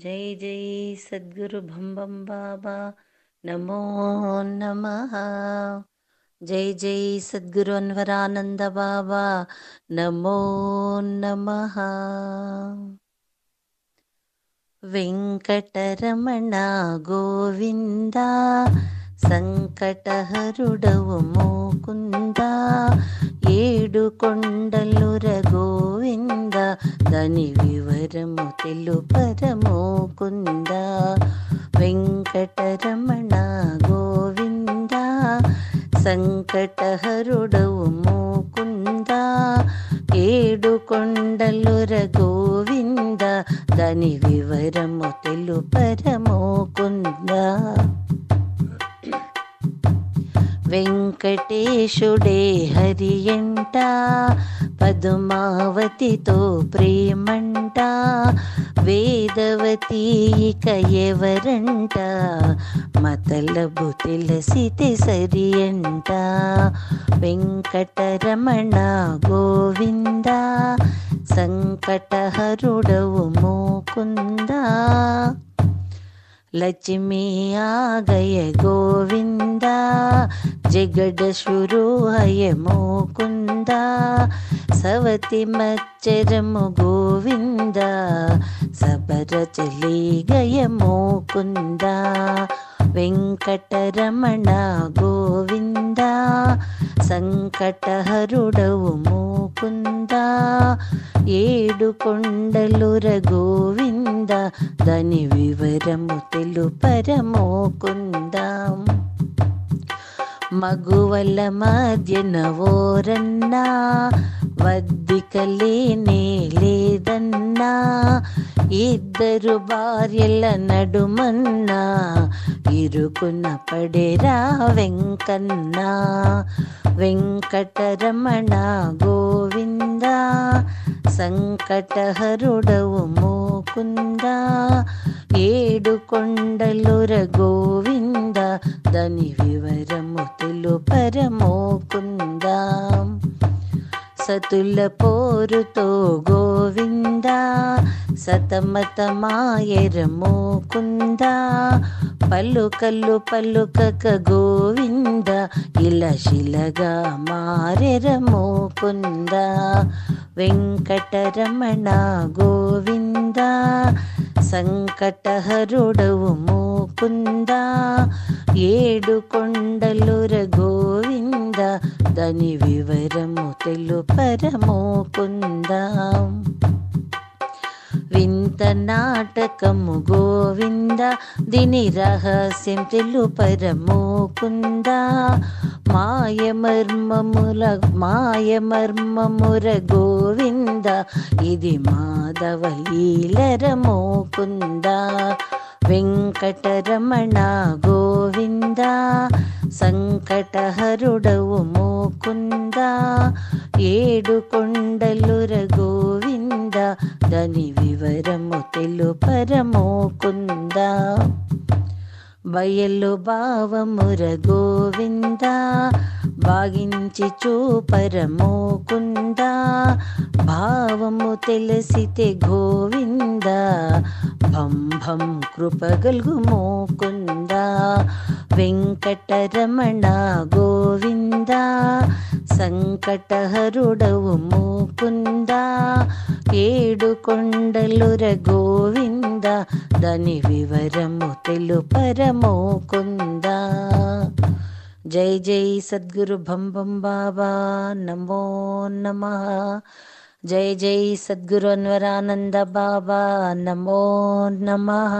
జై జై సద్గురు భంబం బాబా నమో నమః. జై జై సద్గురు అన్వరానంద బాబా నమో నమః. వెంకటరమణ గోవింద సంకటహరుడవు మోకుంద, ఏడు కొండలుర గోవింద దాని వివరము తెలుపరమోకుంద. వెంకటరమణ గోవింద సంకటహరుడవు మోకుంద, ఏడు కొండలుర గోవింద దాని వివరము తెలుపరమోకుంద. వెంకటేశుడే హరియంట పద్మావతితో ప్రేమంట, వేదవతి ఇక ఎవరంట మతలబు తెలిసితే సరియంట. వెంకటరమణ గోవింద సంకటహరుడవు మోకుంద, లక్ష్మీ ఆగయ గోవింద జగడ శురు హయ మోకుంద, సవతి మచ్చరము గోవింద సబర చలి గయ మోకుంద. వెంకటరమణ గోవింద సంకటహరుడవు మోకుంద, ఏడు కొండలుర గోవింద దాని వివరము తెలుపరమోకుంద. మగువల మధ్యన ఓరన్నా వద్దికలేనే లేదన్నా, ఇద్దరు భార్యల నడుమన్నా ఇరుకున పడేరా వెంకన్నా. వెంకటరమణ గోవింద సంకటహరుడవు మోకుంద, ఏడు కొండలుర గోవింద దాని వివరము తెలుపరమోకుంద. సతుల పోరుతో గోవింద సతమతమాయర మోకుంద, పలుకలు పలుకక గోవింద ఇలా శిలగా మారెర మోకుంద. వెంకటరమణ గోవింద సంకటహరుడవు మోకుంద, ఏడు కొండలుర గోవింద దాని వివరము తెలుపరమోకుంద. వింత నాటకము గోవింద దీని రహస్యం తెలుపరమోకుంద, మాయమర్మముర గోవింద ఇది మాధవ లీలర మోకుంద. వెంకటరమణ గోవింద సంకటహరుడవు మోకుంద, ఏడు కొండలుర గోవింద దాని వివరము తెలుపరమోకుంద. బయలు భావముర గోవింద భాగించి చూపరమోకుంద, భావము తెలిసితే గోవింద భం భం కృపగల్గు మోకుంద. వెంకటరమణ గోవింద సంకటహరుడవు మోకుంద, ఏడు కొండలుర గోవింద దాని వివరము తెలుపరమోకుంద. జై జై సద్గురు భంబం బాబా నమో నమః. జై జై సద్గురు అన్వరానంద బాబా నమో నమః.